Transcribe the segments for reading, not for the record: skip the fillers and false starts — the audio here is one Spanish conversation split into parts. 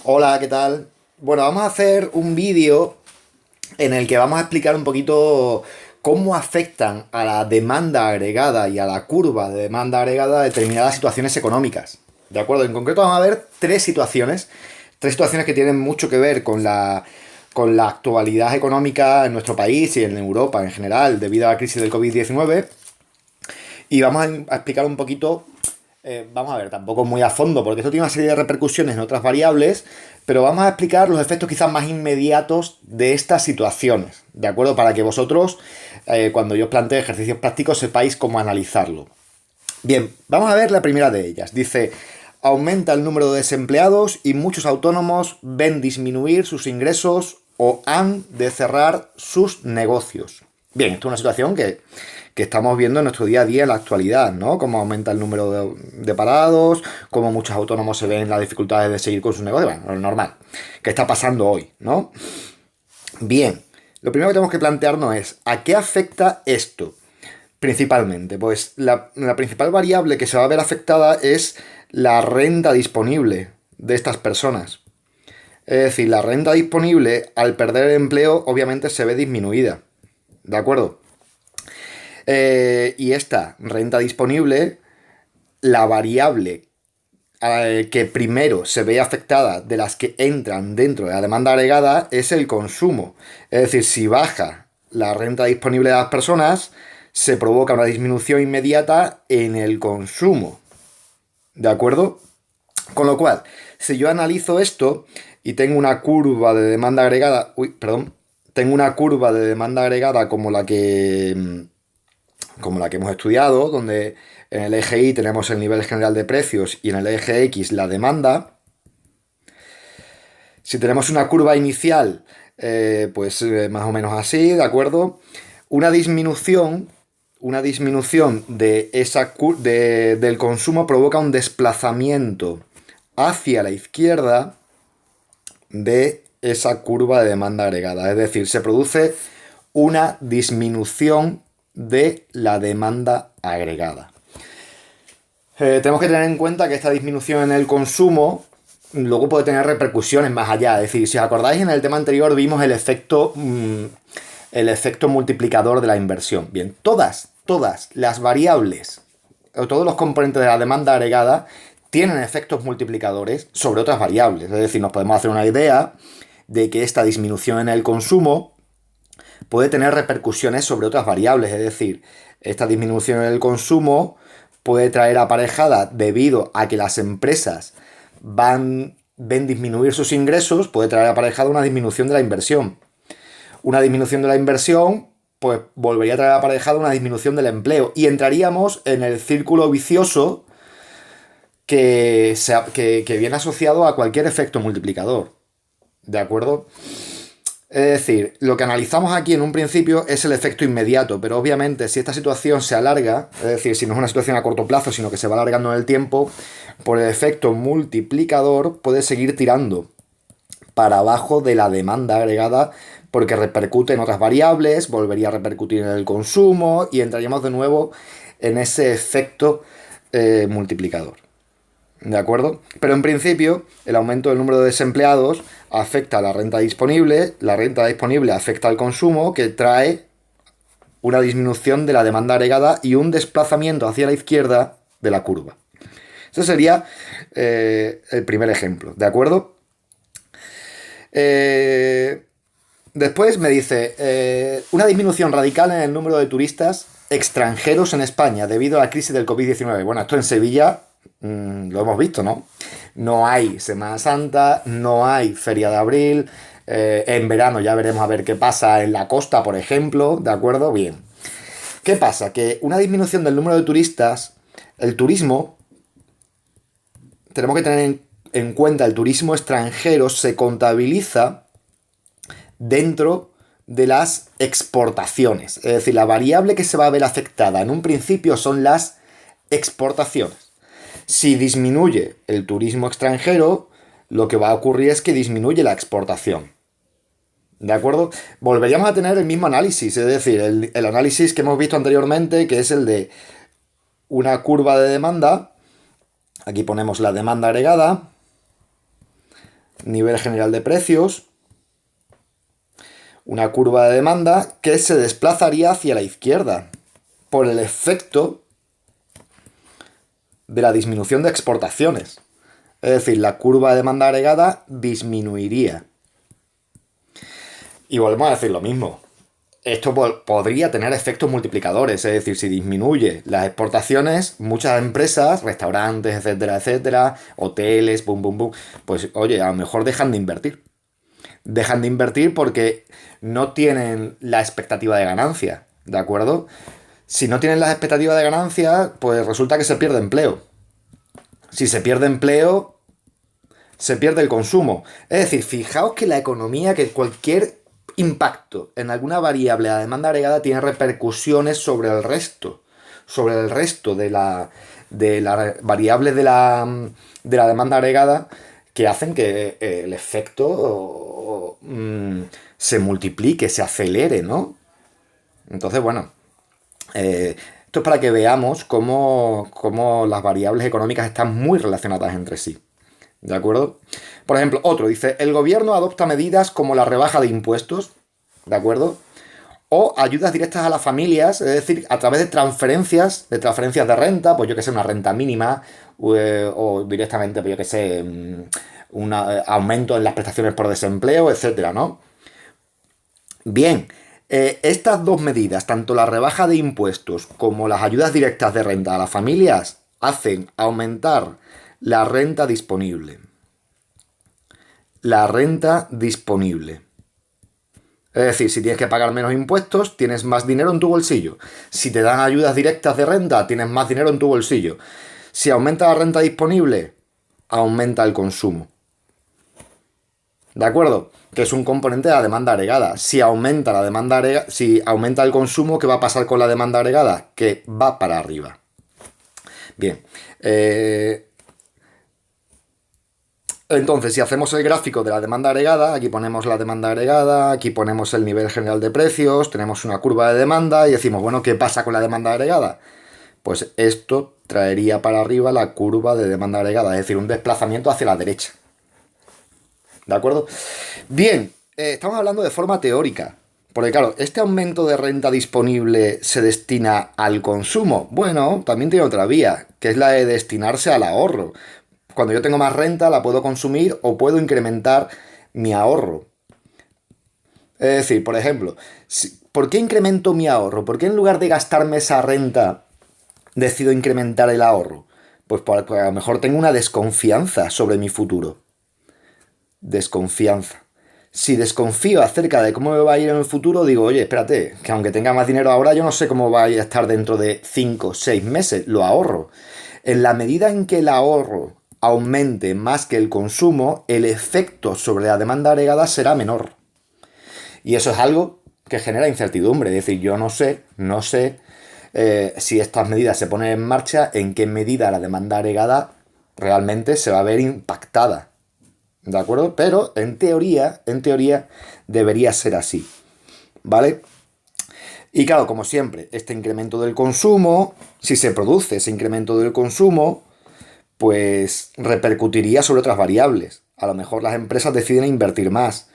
Hola, ¿qué tal? Bueno, vamos a hacer un vídeo en el que vamos a explicar un poquito cómo afectan a la demanda agregada y a la curva de demanda agregada determinadas situaciones económicas. ¿De acuerdo? En concreto vamos a ver tres situaciones que tienen mucho que ver con la actualidad económica en nuestro país y en Europa en general debido a la crisis del COVID-19. Y vamos a explicar un poquito, vamos a ver, tampoco muy a fondo, porque esto tiene una serie de repercusiones en otras variables, pero vamos a explicar los efectos quizás más inmediatos de estas situaciones, ¿de acuerdo? Para que vosotros, cuando yo os plantee ejercicios prácticos, sepáis cómo analizarlo. Bien, vamos a ver la primera de ellas. Dice, aumenta el número de desempleados y muchos autónomos ven disminuir sus ingresos o han de cerrar sus negocios. Bien, esto es una situación que estamos viendo en nuestro día a día en la actualidad, ¿no? Cómo aumenta el número de parados, cómo muchos autónomos se ven en las dificultades de seguir con sus negocios. Bueno, lo normal. ¿Qué está pasando hoy, no? Bien, lo primero que tenemos que plantearnos es, ¿a qué afecta esto? Principalmente, pues la principal variable que se va a ver afectada es la renta disponible de estas personas. Es decir, la renta disponible al perder el empleo obviamente se ve disminuida. ¿De acuerdo? Y esta renta disponible, la variable que primero se ve afectada de las que entran dentro de la demanda agregada es el consumo. Es decir, si baja la renta disponible de las personas, se provoca una disminución inmediata en el consumo. ¿De acuerdo? Con lo cual, si yo analizo esto y tengo una curva de demanda agregada, tengo una curva de demanda agregada como la que hemos estudiado, donde en el eje Y tenemos el nivel general de precios y en el eje X la demanda. Si tenemos una curva inicial, más o menos así, ¿de acuerdo? Una disminución, una disminución de del consumo provoca un desplazamiento hacia la izquierda de esa curva de demanda agregada. Es decir, se produce una disminución de la demanda agregada. Tenemos que tener en cuenta que esta disminución en el consumo luego puede tener repercusiones más allá. Es decir, si os acordáis, en el tema anterior vimos el efecto multiplicador de la inversión. Bien, todas las variables o todos los componentes de la demanda agregada tienen efectos multiplicadores sobre otras variables. Es decir, nos podemos hacer una idea de que esta disminución en el consumo puede tener repercusiones sobre otras variables. Es decir, esta disminución en el consumo puede traer aparejada, debido a que las empresas ven disminuir sus ingresos, puede traer aparejada una disminución de la inversión. Una disminución de la inversión, pues volvería a traer aparejada una disminución del empleo. Y entraríamos en el círculo vicioso que viene asociado a cualquier efecto multiplicador. ¿De acuerdo? Es decir, lo que analizamos aquí en un principio es el efecto inmediato, pero obviamente si esta situación se alarga, es decir, si no es una situación a corto plazo, sino que se va alargando en el tiempo, por el efecto multiplicador puede seguir tirando para abajo de la demanda agregada porque repercute en otras variables, volvería a repercutir en el consumo y entraríamos de nuevo en ese efecto multiplicador. ¿De acuerdo? Pero en principio, el aumento del número de desempleados afecta a la renta disponible afecta al consumo, que trae una disminución de la demanda agregada y un desplazamiento hacia la izquierda de la curva. Ese sería el primer ejemplo, ¿de acuerdo? Después me dice, una disminución radical en el número de turistas extranjeros en España debido a la crisis del COVID-19. Bueno, esto en Sevilla lo hemos visto, ¿no? No hay Semana Santa, no hay Feria de Abril, en verano ya veremos a ver qué pasa en la costa, por ejemplo, ¿de acuerdo? Bien. ¿Qué pasa? Que una disminución del número de turistas, el turismo, tenemos que tener en cuenta, el turismo extranjero se contabiliza dentro de las exportaciones. Es decir, la variable que se va a ver afectada en un principio son las exportaciones. Si disminuye el turismo extranjero, lo que va a ocurrir es que disminuye la exportación. ¿De acuerdo? Volveríamos a tener el mismo análisis, es decir, el análisis que hemos visto anteriormente, que es el de una curva de demanda. Aquí ponemos la demanda agregada. nivel general de precios, una curva de demanda que se desplazaría hacia la izquierda por el efecto de la disminución de exportaciones. Es decir, la curva de demanda agregada disminuiría. Y volvemos a decir lo mismo. Esto podría tener efectos multiplicadores, es decir, si disminuye las exportaciones, muchas empresas, restaurantes, etcétera, etcétera, hoteles, boom, boom, boom, pues oye, a lo mejor dejan de invertir. Dejan de invertir porque no tienen la expectativa de ganancia, ¿de acuerdo? Si no tienen la expectativa de ganancia, pues resulta que se pierde empleo. Si se pierde empleo, se pierde el consumo. Es decir, fijaos que la economía, que cualquier impacto en alguna variable de la demanda agregada tiene repercusiones sobre el resto de la variable de la demanda agregada que hacen que el efecto se multiplique, se acelere, ¿no? Entonces, bueno, esto es para que veamos cómo las variables económicas están muy relacionadas entre sí. ¿De acuerdo? Por ejemplo, otro dice, el gobierno adopta medidas como la rebaja de impuestos, ¿de acuerdo? O ayudas directas a las familias, es decir, a través de transferencias de renta, pues yo que sé, una renta mínima, o directamente, pues yo que sé, un aumento en las prestaciones por desempleo, etcétera, ¿no? Bien, estas dos medidas, tanto la rebaja de impuestos como las ayudas directas de renta a las familias, hacen aumentar la renta disponible. La renta disponible. Es decir, si tienes que pagar menos impuestos, tienes más dinero en tu bolsillo. Si te dan ayudas directas de renta, tienes más dinero en tu bolsillo. Si aumenta la renta disponible, aumenta el consumo. ¿De acuerdo? Que es un componente de la demanda agregada. Si aumenta la demanda agregada, si aumenta el consumo, ¿qué va a pasar con la demanda agregada? Que va para arriba. Bien. Entonces, si hacemos el gráfico de la demanda agregada, aquí ponemos la demanda agregada, aquí ponemos el nivel general de precios, tenemos una curva de demanda y decimos, bueno, ¿qué pasa con la demanda agregada? Pues esto traería para arriba la curva de demanda agregada, es decir, un desplazamiento hacia la derecha. ¿De acuerdo? Bien, estamos hablando de forma teórica. Porque claro, ¿este aumento de renta disponible se destina al consumo? Bueno, también tiene otra vía, que es la de destinarse al ahorro. Cuando yo tengo más renta, la puedo consumir o puedo incrementar mi ahorro. Es decir, por ejemplo, ¿por qué incremento mi ahorro? ¿Por qué en lugar de gastarme esa renta decido incrementar el ahorro? Pues porque a lo mejor tengo una desconfianza sobre mi futuro. Desconfianza. Si desconfío acerca de cómo me va a ir en el futuro, digo, oye, espérate, que aunque tenga más dinero ahora, yo no sé cómo va a estar dentro de 5 o 6 meses, lo ahorro. En la medida en que el ahorro aumente más que el consumo, el efecto sobre la demanda agregada será menor. Y eso es algo que genera incertidumbre. Es decir, yo no sé si estas medidas se ponen en marcha, en qué medida la demanda agregada realmente se va a ver impactada. ¿De acuerdo? Pero en teoría debería ser así. ¿Vale? Y claro, como siempre, este incremento del consumo, si se produce ese incremento del consumo, pues repercutiría sobre otras variables. A lo mejor las empresas deciden invertir más.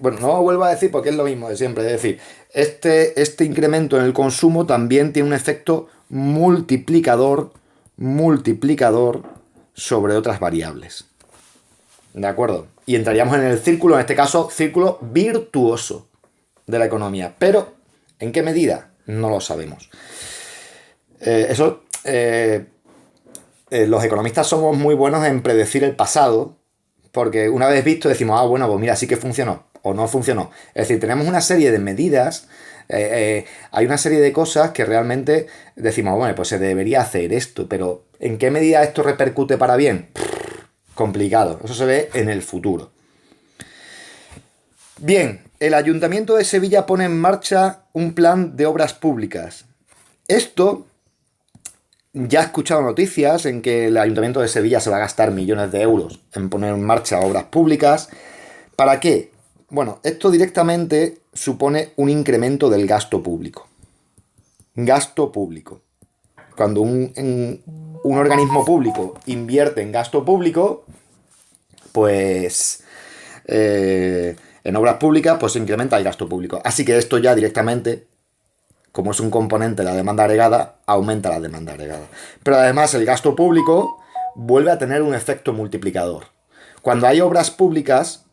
Bueno, no vuelvo a decir porque es lo mismo de siempre. Es decir, este incremento en el consumo también tiene un efecto multiplicador sobre otras variables. ¿De acuerdo? Y entraríamos en el círculo, en este caso, círculo virtuoso de la economía. Pero, ¿en qué medida? No lo sabemos. Los economistas somos muy buenos en predecir el pasado, porque una vez visto decimos, bueno, pues mira, sí que funcionó o no funcionó. Es decir, tenemos una serie de medidas, hay una serie de cosas que realmente decimos, bueno, pues se debería hacer esto, pero ¿en qué medida esto repercute para bien? Complicado, eso se ve en el futuro. Bien, el Ayuntamiento de Sevilla pone en marcha un plan de obras públicas. Esto, ya he escuchado noticias en que el Ayuntamiento de Sevilla se va a gastar millones de euros en poner en marcha obras públicas. ¿Para qué? Bueno, esto directamente supone un incremento del gasto público. Gasto público. Cuando un organismo público invierte en gasto público, pues en obras públicas pues se incrementa el gasto público. Así que esto ya directamente, como es un componente de la demanda agregada, aumenta la demanda agregada. Pero además el gasto público vuelve a tener un efecto multiplicador. Cuando hay obras públicas,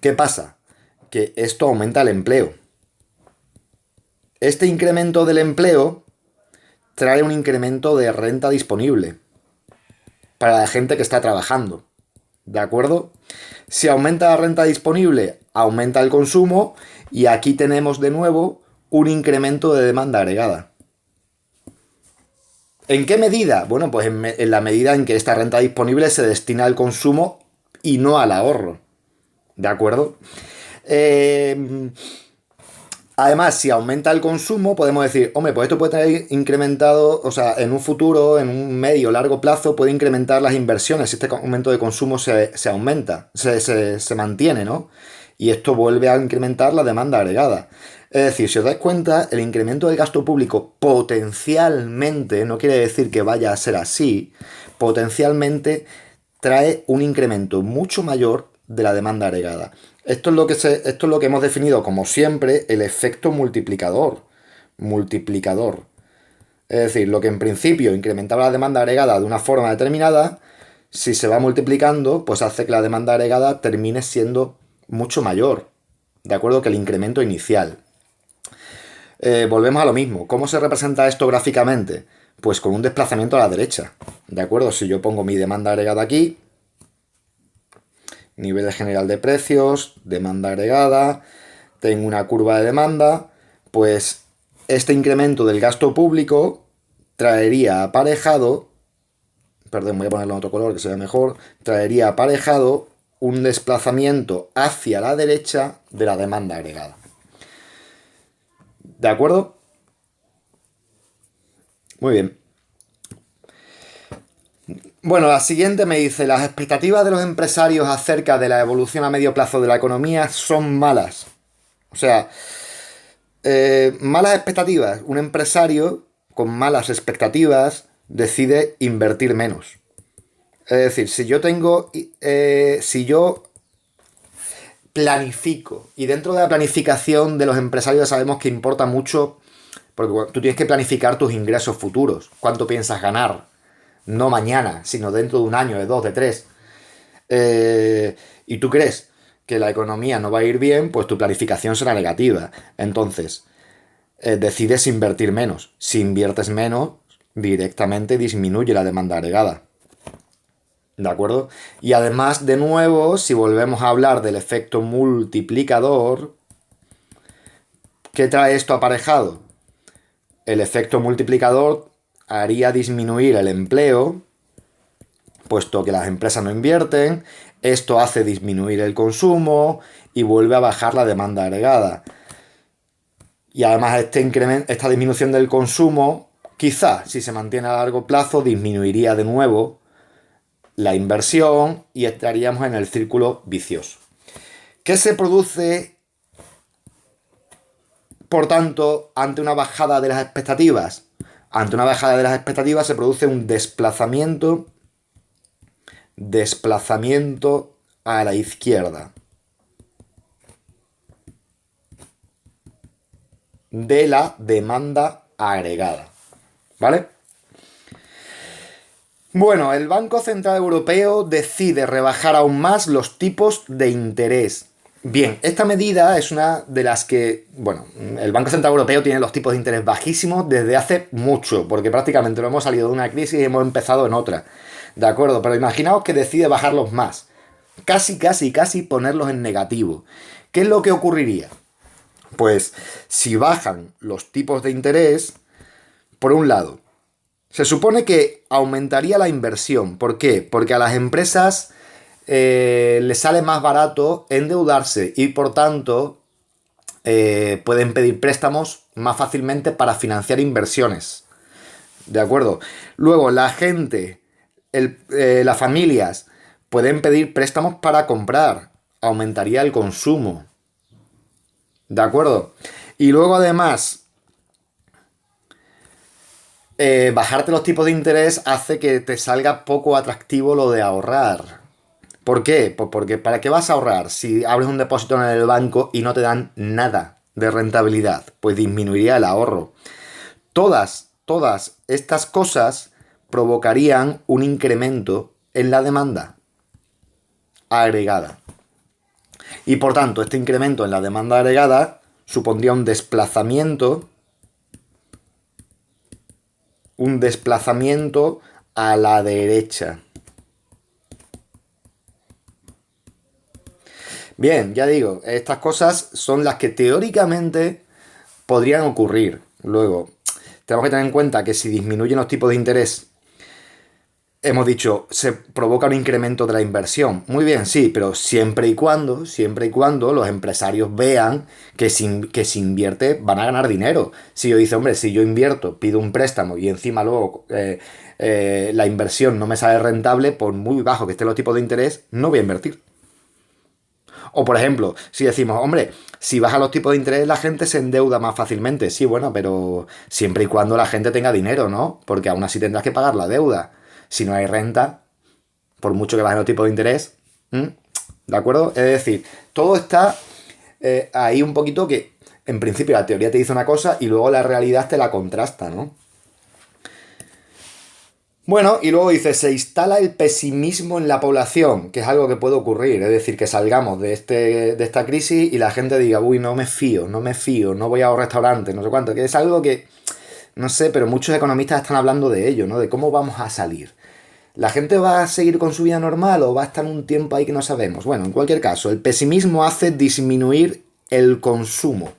¿qué pasa? Que esto aumenta el empleo. Este incremento del empleo trae un incremento de renta disponible para la gente que está trabajando. ¿De acuerdo? Si aumenta la renta disponible, aumenta el consumo y aquí tenemos de nuevo un incremento de demanda agregada. ¿En qué medida? Bueno, pues en la medida en que esta renta disponible se destina al consumo y no al ahorro. ¿De acuerdo? Además, si aumenta el consumo, podemos decir, hombre, pues esto puede tener incrementado, o sea, en un futuro, en un medio o largo plazo, puede incrementar las inversiones si este aumento de consumo se aumenta, se mantiene, ¿no? Y esto vuelve a incrementar la demanda agregada. Es decir, si os dais cuenta, el incremento del gasto público potencialmente, no quiere decir que vaya a ser así, potencialmente trae un incremento mucho mayor de la demanda agregada. Esto es lo que hemos definido como siempre el efecto multiplicador. Multiplicador. Es decir, lo que en principio incrementaba la demanda agregada de una forma determinada, si se va multiplicando, pues hace que la demanda agregada termine siendo mucho mayor, de acuerdo, que el incremento inicial. Volvemos a lo mismo. ¿Cómo se representa esto gráficamente? Pues con un desplazamiento a la derecha. ¿De acuerdo? Si yo pongo mi demanda agregada aquí, nivel general de precios, demanda agregada, tengo una curva de demanda, pues este incremento del gasto público traería aparejado, perdón, voy a ponerlo en otro color que se vea mejor, traería aparejado un desplazamiento hacia la derecha de la demanda agregada. ¿De acuerdo? Muy bien. Bueno, la siguiente me dice, las expectativas de los empresarios acerca de la evolución a medio plazo de la economía son malas. O sea, malas expectativas. Un empresario con malas expectativas decide invertir menos. Es decir, si yo planifico, y dentro de la planificación de los empresarios sabemos que importa mucho, porque tú tienes que planificar tus ingresos futuros, cuánto piensas ganar, no mañana, sino dentro de un año, de dos, de tres. Y tú crees que la economía no va a ir bien, pues tu planificación será negativa. Entonces, decides invertir menos. Si inviertes menos, directamente disminuye la demanda agregada. ¿De acuerdo? Y además, de nuevo, si volvemos a hablar del efecto multiplicador, ¿qué trae esto aparejado? El efecto multiplicador haría disminuir el empleo, puesto que las empresas no invierten, esto hace disminuir el consumo y vuelve a bajar la demanda agregada. Y además esta disminución del consumo, quizá si se mantiene a largo plazo, disminuiría de nuevo la inversión y estaríamos en el círculo vicioso. ¿Qué se produce, por tanto, ante una bajada de las expectativas? Ante una bajada de las expectativas se produce un desplazamiento a la izquierda de la demanda agregada. ¿Vale? Bueno, el Banco Central Europeo decide rebajar aún más los tipos de interés. Bien, esta medida es una de las que, bueno, el Banco Central Europeo tiene los tipos de interés bajísimos desde hace mucho, porque prácticamente no hemos salido de una crisis y hemos empezado en otra. ¿De acuerdo? Pero imaginaos que decide bajarlos más. Casi ponerlos en negativo. ¿Qué es lo que ocurriría? Pues si bajan los tipos de interés, por un lado, se supone que aumentaría la inversión. ¿Por qué? Porque a las empresas les sale más barato endeudarse y por tanto pueden pedir préstamos más fácilmente para financiar inversiones. ¿De acuerdo? Luego la gente, las familias pueden pedir préstamos para comprar. Aumentaría el consumo. ¿De acuerdo? Y luego además, bajarte los tipos de interés hace que te salga poco atractivo lo de ahorrar. ¿Por qué? Pues porque ¿para qué vas a ahorrar si abres un depósito en el banco y no te dan nada de rentabilidad? Pues disminuiría el ahorro. Todas estas cosas provocarían un incremento en la demanda agregada. Y por tanto, este incremento en la demanda agregada supondría un desplazamiento a la derecha. Bien, ya digo, estas cosas son las que teóricamente podrían ocurrir. Luego, tenemos que tener en cuenta que si disminuyen los tipos de interés, hemos dicho, se provoca un incremento de la inversión. Muy bien, sí, pero siempre y cuando los empresarios vean que si invierte van a ganar dinero. Si yo dice, hombre, si yo invierto, pido un préstamo y encima luego la inversión no me sale rentable, por muy bajo que estén los tipos de interés, no voy a invertir. O por ejemplo, si decimos, hombre, si baja los tipos de interés la gente se endeuda más fácilmente. Sí, bueno, pero siempre y cuando la gente tenga dinero, ¿no? Porque aún así tendrás que pagar la deuda. Si no hay renta, por mucho que bajen los tipos de interés, ¿m? ¿De acuerdo? Es decir, todo está ahí un poquito que en principio la teoría te dice una cosa y luego la realidad te la contrasta, ¿no? Bueno, y luego dice, se instala el pesimismo en la población, que es algo que puede ocurrir, es decir, que salgamos de esta crisis y la gente diga, uy, no me fío, no voy a un restaurante, no sé cuánto, que es algo que, no sé, pero muchos economistas están hablando de ello, ¿no? De cómo vamos a salir. ¿La gente va a seguir con su vida normal o va a estar un tiempo ahí que no sabemos? Bueno, en cualquier caso, el pesimismo hace disminuir el consumo,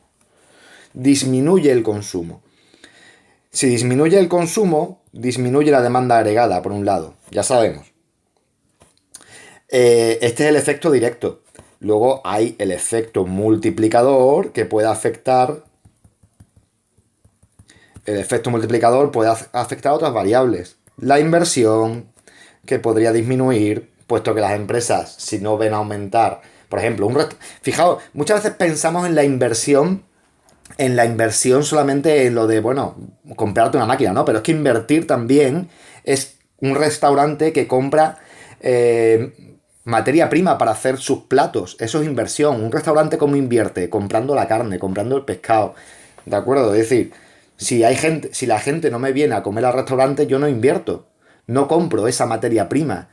disminuye el consumo. Si disminuye el consumo, disminuye la demanda agregada, por un lado, ya sabemos. Este es el efecto directo. Luego hay el efecto multiplicador que puede afectar. El efecto multiplicador puede afectar a otras variables. La inversión, que podría disminuir, puesto que las empresas, si no ven aumentar, por ejemplo, fijaos, muchas veces pensamos en la inversión solamente en lo de, bueno, comprarte una máquina, ¿no? Pero es que invertir también es un restaurante que compra materia prima para hacer sus platos. Eso es inversión. Un restaurante como invierte, comprando la carne, comprando el pescado. ¿De acuerdo? Es decir, si la gente no me viene a comer al restaurante, yo no invierto. No compro esa materia prima.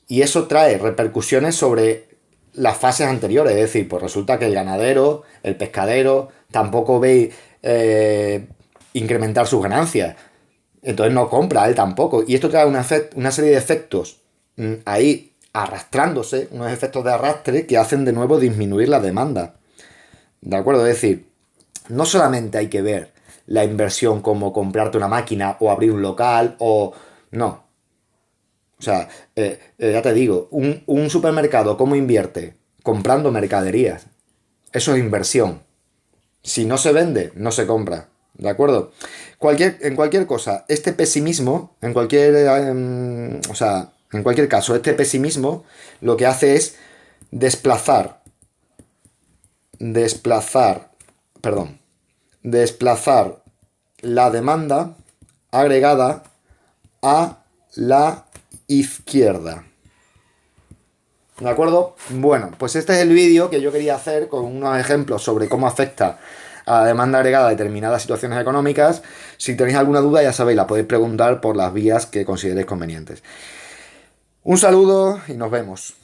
Y eso trae repercusiones sobre las fases anteriores. Es decir, pues resulta que el ganadero, el pescadero, tampoco ve incrementar sus ganancias. Entonces no compra él tampoco. Y esto trae una serie de efectos ahí arrastrándose, unos efectos de arrastre que hacen de nuevo disminuir la demanda. ¿De acuerdo? Es decir, no solamente hay que ver la inversión como comprarte una máquina o abrir un local o... No, o sea, ya te digo, un supermercado, ¿cómo invierte? Comprando mercaderías. Eso es inversión. Si no se vende, no se compra. ¿De acuerdo? En cualquier cosa, este pesimismo, o sea, en cualquier caso, este pesimismo lo que hace es desplazar, desplazar, perdón, desplazar la demanda agregada a la izquierda. ¿De acuerdo? Bueno, pues este es el vídeo que yo quería hacer con unos ejemplos sobre cómo afecta a la demanda agregada a determinadas situaciones económicas. Si tenéis alguna duda, ya sabéis, la podéis preguntar por las vías que consideréis convenientes. Un saludo y nos vemos.